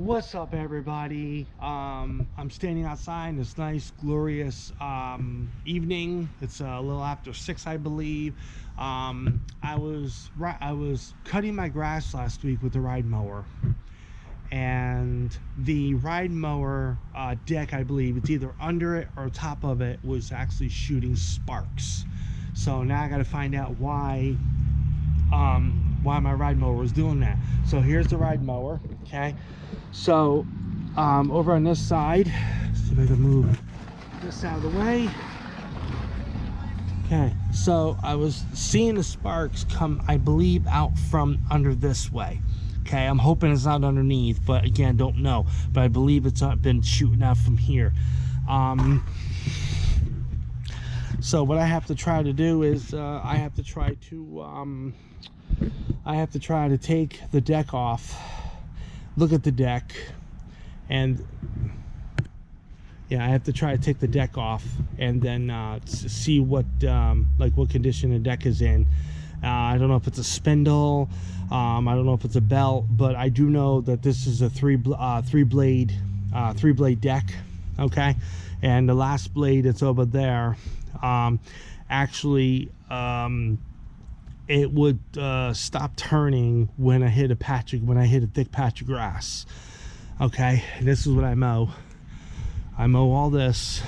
What's up, everybody? I'm standing outside this nice glorious evening. It's a little after 6, I believe. I was cutting my grass last week with the ride mower, and the ride mower deck, I believe it's either under it or top of it, was actually shooting sparks. So now I got to find out why my ride mower was doing that. So here's the ride mower. Okay, so over on this side, let's see if I can move this out of the way. Okay, so I was seeing the sparks come, I believe, out from under this way. Okay, I'm hoping it's not underneath, but again, don't know. But I believe it's not been shooting out from here. So what I have to try to do is I have to try to take the deck off, look at the deck, and yeah, I have to try to take the deck off and then see what what condition the deck is in. I don't know if it's a spindle, I don't know if it's a belt, but I do know that this is a three blade deck. Okay, and the last blade that's over there, actually it would stop turning when I hit a thick patch of grass. Okay, and this is what I mow. I mow all this.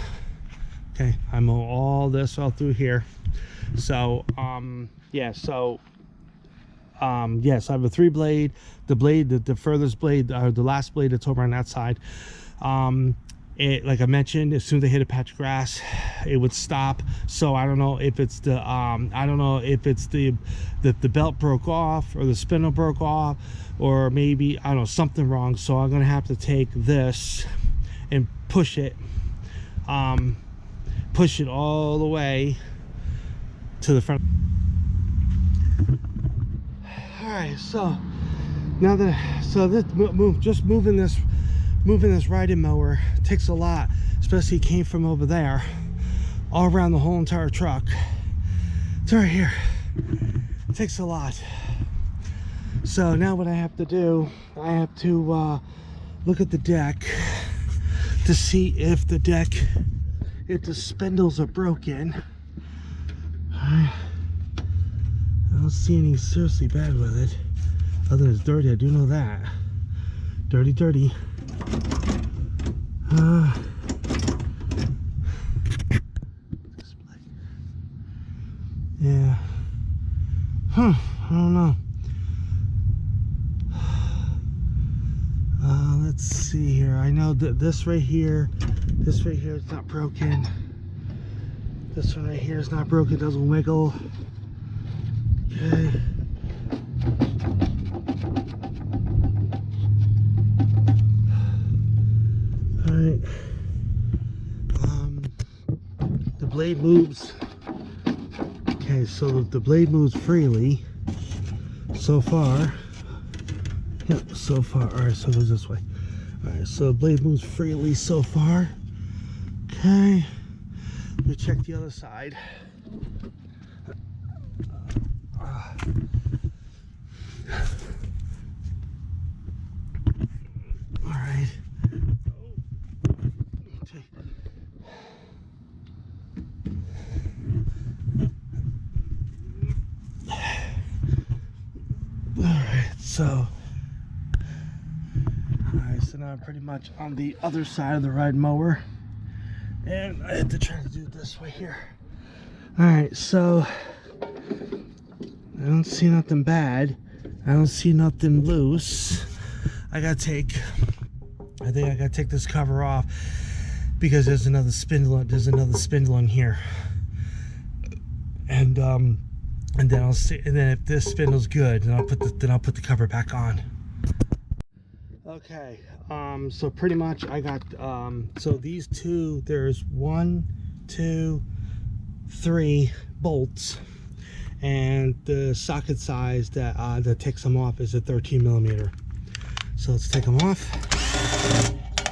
Okay, I mow all this all through here. So yeah, so yes, I have a 3-blade. The blade, the furthest blade, the last blade that's over on that side, it, like I mentioned, as soon as I hit a patch of grass, it would stop. So I don't know if it's the the belt broke off, or the spindle broke off, or maybe, I don't know, something wrong. So I'm gonna have to take this and push it all the way to the front. All right, so now that moving this riding mower takes a lot, especially it came from over there, all around the whole entire truck to right here. It takes a lot. So now what I have to do, I have to look at the deck to see if the spindles are broken. I don't see anything seriously bad with it, other than it's dirty. I do know that. Dirty. Yeah. I don't know. Let's see here. I know that this right here is not broken. This one right here is not broken. It doesn't wiggle. Okay. Alright. The blade moves. Okay, so the blade moves freely so far. Yep, so far. Alright, so it goes this way. Alright, so the blade moves freely so far. Okay. Let me check the other side. Alright. Okay. Alright, so now I'm pretty much on the other side of the ride mower, and I have to try to do it this way here. Alright, so I don't see nothing bad. I don't see nothing loose. I think I gotta take this cover off because there's another spindle in here. And then I'll see, and then if this spindle's good, then I'll put the cover back on. Okay, so pretty much I got so these two, there's 1, 2, 3 bolts, and the socket size that takes them off is a 13 millimeter. So let's take them off,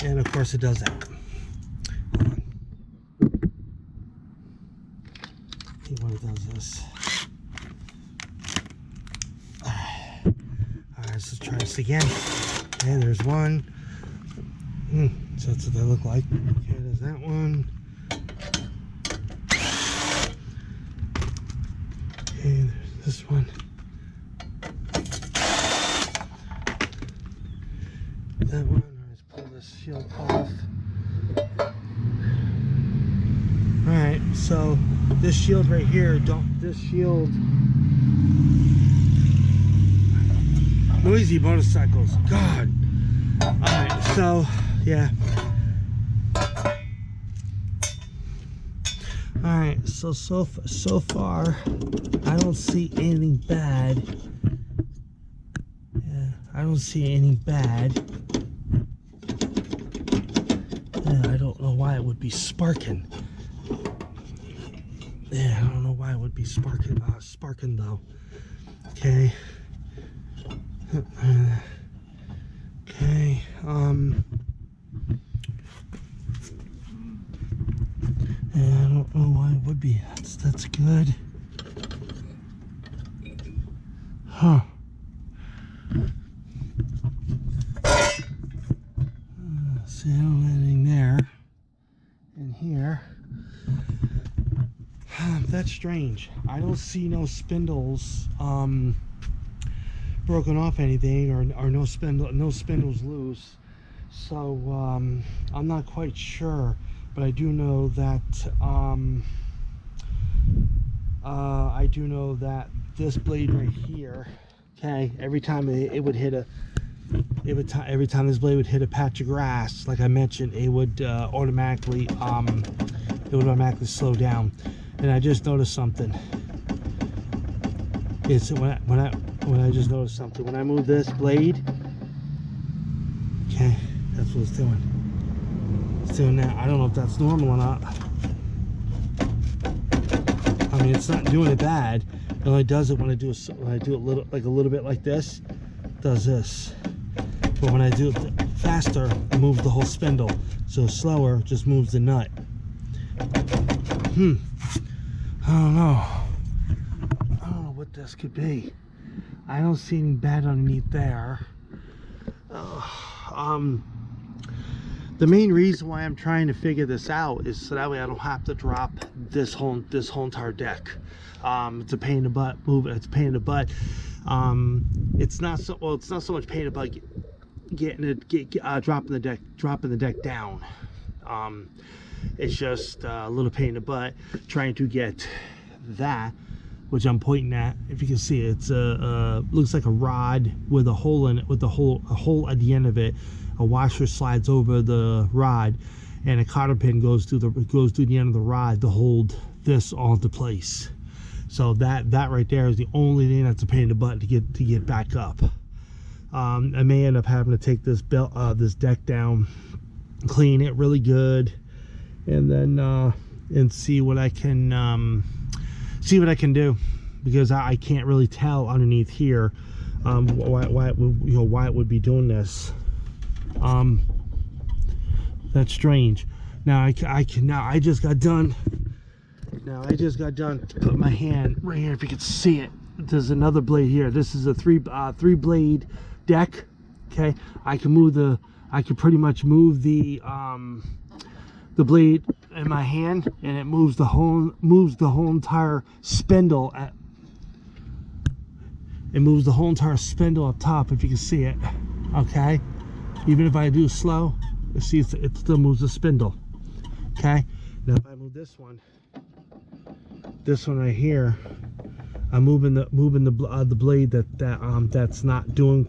and of course it does that. See when it does this. Alright, let's try this again. Okay, there's 1, So that's what they look like. Okay, there's that one. Okay, there's this one. That one. Let's pull this shield off. Alright, so this shield right here, this shield. Noisy motorcycles. God. Alright, so yeah. Alright, so far I don't see anything bad. Yeah, I don't see anything bad. Yeah, I don't know why it would be sparking. Yeah, I don't know why it would be sparking though. Okay. Okay, yeah, I don't know why it would be. That's good. Huh. See, I don't have anything there. In here. That's strange. I don't see no spindles broken off anything, or no spindles loose. So I'm not quite sure, but I do know that this blade right here, okay, every time it would hit every time this blade would hit a patch of grass, like I mentioned, it would automatically slow down. And I just noticed something. It's when I just noticed something. When I move this blade, okay, that's what it's doing. It's doing that. I don't know if that's normal or not. I mean, it's not doing it bad. It only does it when I do it a little bit like this. It does this. But when I do it faster, it moves the whole spindle. So slower, just moves the nut. I don't know. I don't know what this could be. I don't see anything bad underneath there. The main reason why I'm trying to figure this out is so that way I don't have to drop this whole entire deck. It's a pain in the butt. It's a pain in the butt. It's not so much pain in the butt dropping the deck down. It's just a little pain in the butt trying to get that, which I'm pointing at. If you can see it, it's looks like a rod with a hole in it, with a hole at the end of it. A washer slides over the rod, and a cotter pin goes through the end of the rod to hold this all into place. So that right there is the only thing that's a pain in the butt to get back up. I may end up having to take this deck down, clean it really good, and then and see what I can do, because I can't really tell underneath here why it would be doing this. That's strange. Now I just got done to put my hand right here. If you can see it, there's another blade here. This is a three blade deck. Okay, I can pretty much move the blade in my hand, and it moves the whole entire spindle up top, if you can see it. Okay, even if I do slow, you see it still moves the spindle. Okay, now if I move this one right here, I'm moving the blade that's not doing.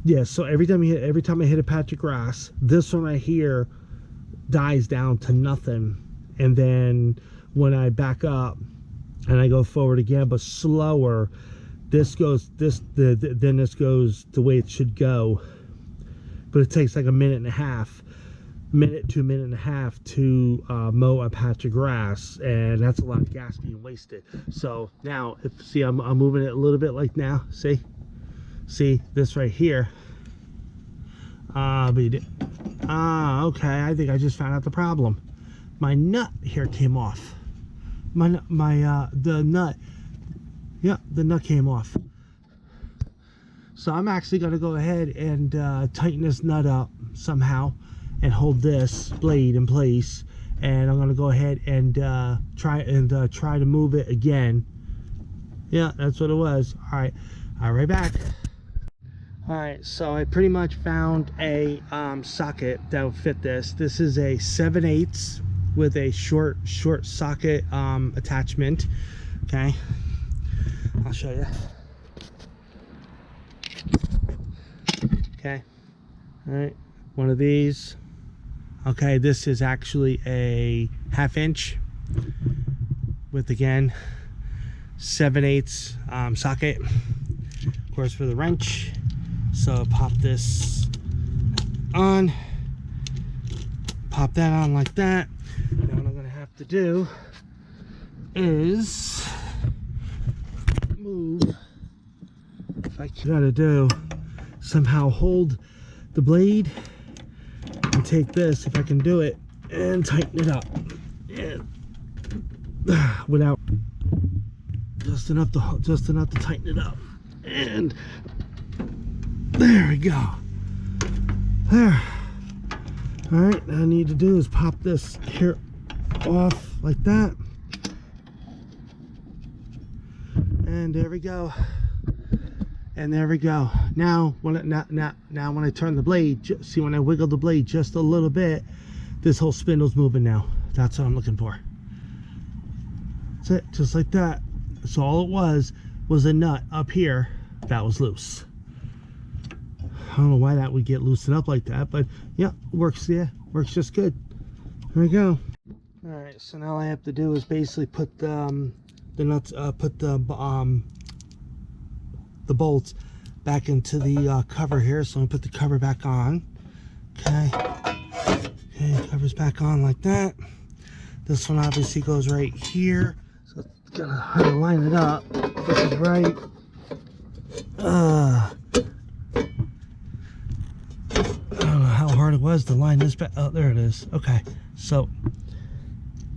Yeah, so every time I hit a patch of grass, this one right here dies down to nothing, and then when I back up and I go forward again but slower, this goes the way it should go. But it takes like a minute to a minute and a half to mow a patch of grass, and that's a lot of gas being wasted. So now, I'm moving it a little bit like now. See this right here. Okay, I think I just found out the problem. My nut here came off. The nut came off. So I'm actually going to go ahead and tighten this nut up somehow, and hold this blade in place, and I'm gonna go ahead and try to move it again. Yeah, that's what it was. All right, I'll be right back. All right, so I pretty much found a socket that would fit this. This is a 7/8 with a short socket attachment. Okay, I'll show you. Okay, all right, one of these. Okay, this is actually a 1/2 inch with, again, 7/8 socket, of course, for the wrench. So pop this on, pop that on like that. Now what I'm gonna have to do is move, if I gotta do, somehow hold the blade and take this, if I can do it, and tighten it up, and without just enough to tighten it up, and there we go. There. All right, all I need to do is pop this here off like that, and there we go. And there we go. Now when I turn the blade, see, when I wiggle the blade just a little bit, this whole spindle's moving now. That's what I'm looking for. That's it, just like that. So all it was a nut up here that was loose. I don't know why that would get loosened up like that, but yeah, it works. Yeah, works just good. There we go. All right, so now all I have to do is basically put the nuts, put the bolts back into the cover here. So I'm gonna put the cover back on. Okay, cover's back on like that. This one obviously goes right here, so it's gonna try to line it up. This is right. I don't know how hard it was to line this back. Oh, there it is. Okay, so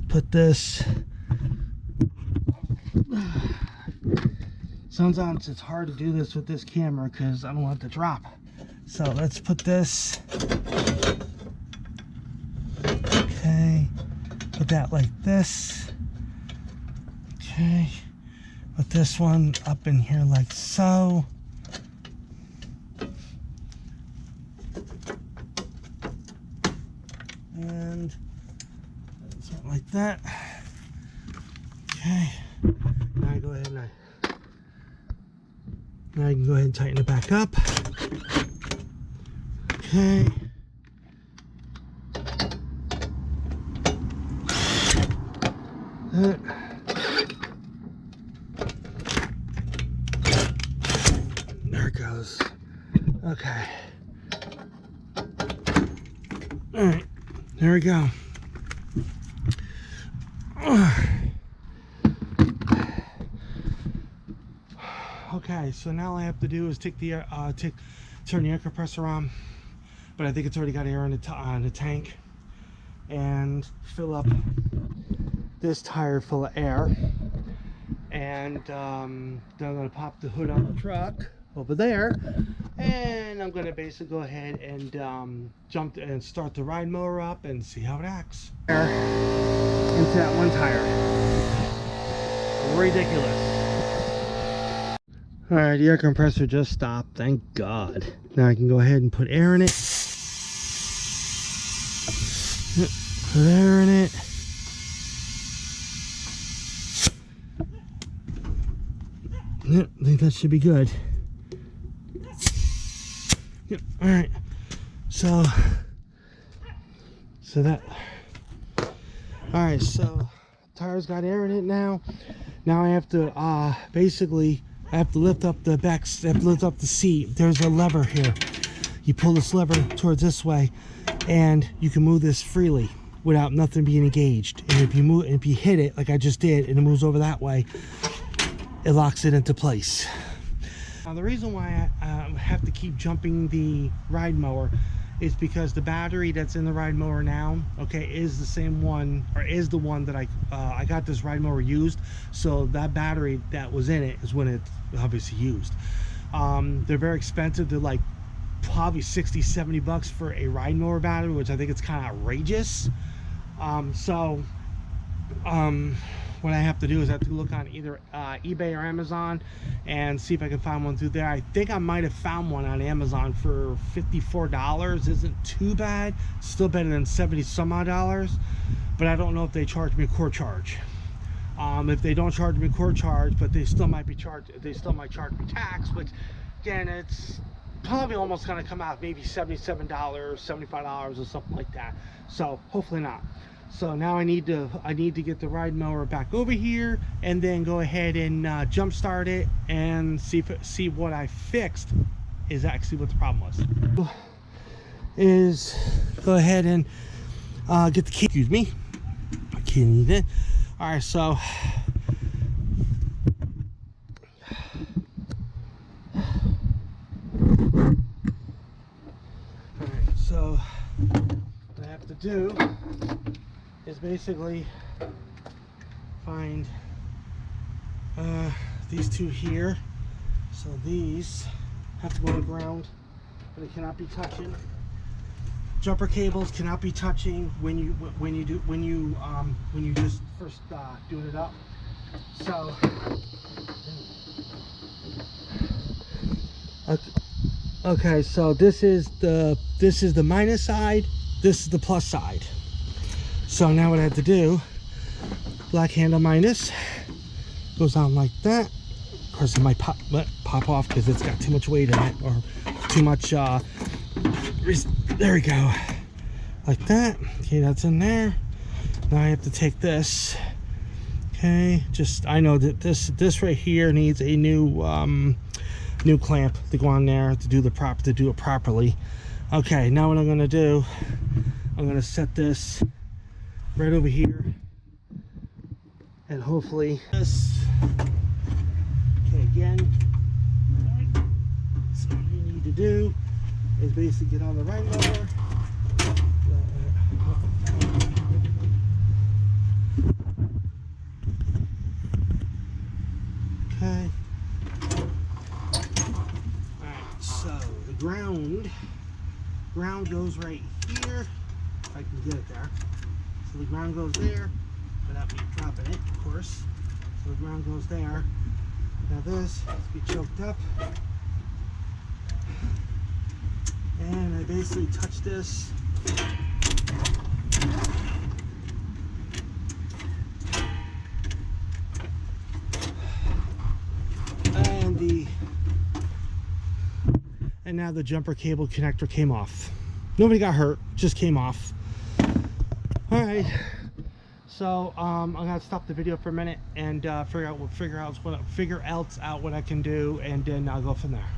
put this. Sometimes it's hard to do this with this camera because I don't want it to drop. So let's put this. Okay, put that like this. Okay, put this one up in here like so. And something like that. Okay, now I go ahead and now I can go ahead and tighten it back up. Okay. There it goes. Okay. All right. There we go. Okay, so now all I have to do is turn the air compressor on, but I think it's already got air in the tank, and fill up this tire full of air, and then I'm gonna pop the hood on the truck over there, and I'm gonna basically go ahead and jump and start the ride mower up and see how it acts. Air into that one tire. Ridiculous. Alright, the air compressor just stopped, thank God. Now I can go ahead and put air in it. Put air in it. Yep, I think that should be good. Yep, alright. So that. Alright, so tire's got air in it now. Now I have to basically I have to lift up the back, I have to lift up the seat. There's a lever here. You pull this lever towards this way, and you can move this freely without nothing being engaged. And if you hit it like I just did, and it moves over that way, it locks it into place. Now the reason why I have to keep jumping the ride mower is because the battery that's in the ride mower now, okay, is the same one, or is the one that I got this ride mower used. So that battery that was in it is when it's obviously used. They're very expensive. They're like probably 60-70 bucks for a ride mower battery, which I think it's kind of outrageous. What I have to do is I have to look on either eBay or Amazon and see if I can find one through there. I think I might have found one on Amazon for $54. Isn't too bad. Still better than 70 some odd dollars, but I don't know if they charge me a core charge. If they don't charge me a core charge, but they still might charge me tax, which again, it's probably almost going to come out maybe $77, $75 or something like that. So hopefully not. So now I need to get the ride mower back over here and then go ahead and jump start it and see what I fixed is actually what the problem was. Is go ahead and get the key. Excuse me, I can't need it. All right, so what I have to do is basically find these two here. So these have to go to ground, but it cannot be touching. Jumper cables cannot be touching when you just first doing it up. So okay, so this is the minus side, this is the plus side. So now what I have to do, black handle minus goes on like that. Of course it might pop off because it's got too much weight in it, or too much there we go, like that. Okay, that's in there. Now I have to take this. Okay, I know that this right here needs a new clamp to go on there to do it properly. Okay, now what I'm going to do, I'm going to set this right over here, and hopefully this. Okay, again, so what you need to do is basically get on the right mower. Okay. Alright, so the ground goes right here, if I can get it there. So the ground goes there without me dropping it, of course. So the ground goes there. Now this has to be choked up. And I basically touch this. And now the jumper cable connector came off. Nobody got hurt, just came off. All right, so I'm gonna stop the video for a minute and figure out what I can do, and then I'll go from there.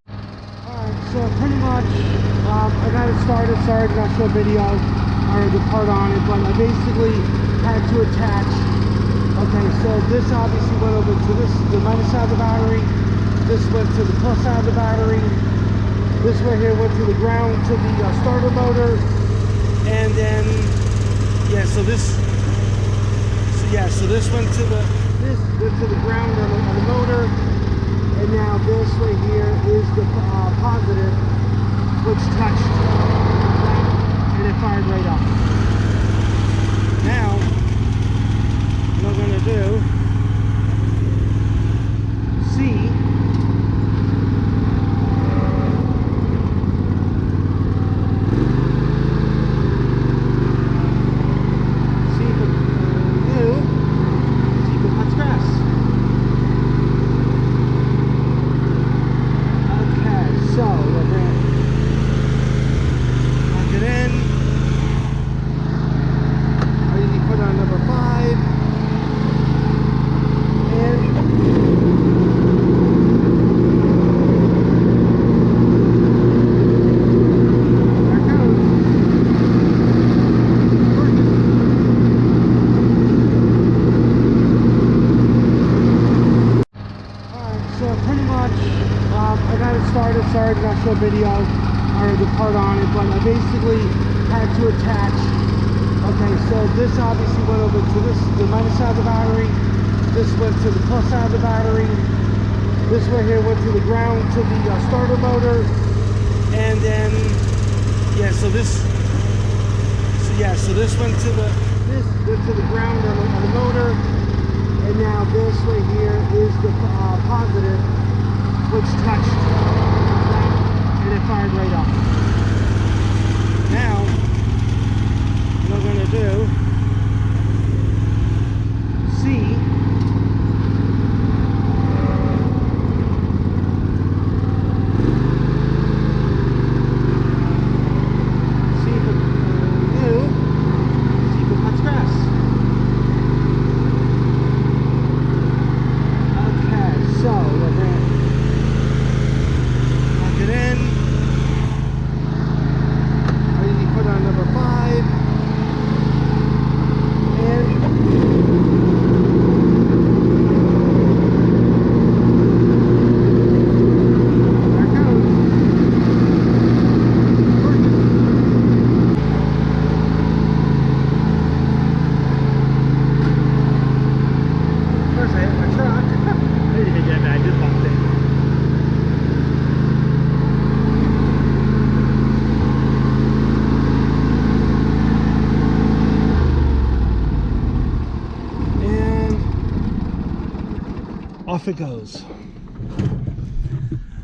Alright, so pretty much I got it started. Sorry I not show video or the part on it, but I basically had to attach. Okay, so this obviously went over to the minus side of the battery. This went to the plus side of the battery. This right here went to the ground, to the starter motor. And then, so this went to the ground on the motor. And now this right here is the positive, which touched, and it fired right up. Now, what I'm going to do, see if it cuts grass. So we're going to plug it in. I usually put on number 5. And there it goes. Alright, so pretty much I got it started. Sorry I not show video or the part on it, but I basically had to attach. Okay, so this obviously went over to the minus side of the battery. This went to the plus side of the battery. This one here went to the ground to the starter motor, and then yeah, so this went to the ground on the motor, and now this right here is the positive, which touched and it fired right up. Now what I'm gonna do, see if it cuts grass. Okay, so we're gonna plug it in. Ready to put on number 5. And there it goes. First I hit my truck. I didn't hit that bad, I just bumped it. And off it goes.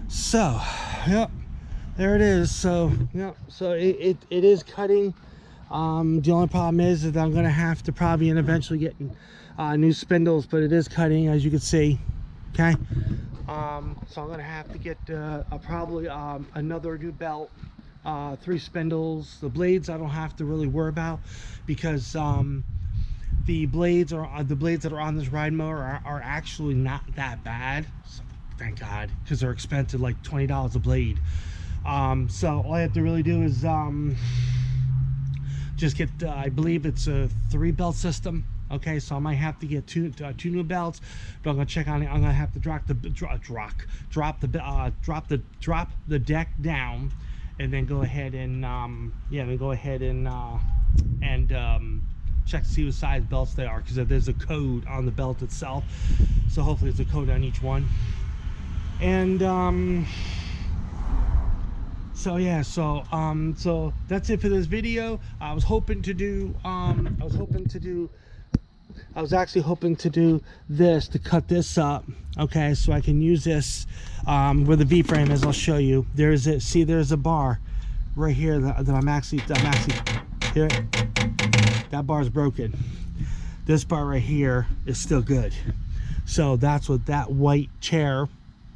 So, yep, there it is. So, yep, so it is cutting. The only problem is that I'm gonna have to probably eventually get new spindles, but it is cutting, as you can see. Okay, so I'm gonna have to get probably another new belt, 3 spindles. The blades I don't have to really worry about, because the blades that are on this ride mower are actually not that bad, so thank God, because they're expensive, like $20 a blade. So all I have to really do is just get I believe it's a 3 belt system. Okay, so I might have to get two new belts, but I'm gonna check on it. I'm gonna have to drop the deck down, and then go ahead and check to see what size belts they are, because there's a code on the belt itself. So hopefully there's a code on each one. And so yeah, so that's it for this video. I was actually hoping to do this, to cut this up, okay, so I can use this where the V-frame is. I'll show you. There's a bar right here that I'm actually here. That bar is broken. This bar right here is still good. So that's what that white chair,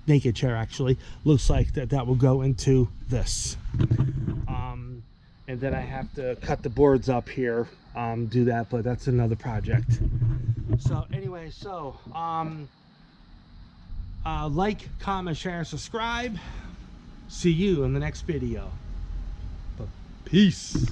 naked chair actually, looks like. That will go into this. And then I have to cut the boards up here, do that, but that's another project. So anyway, so like, comment, share, and subscribe. See you in the next video. Peace.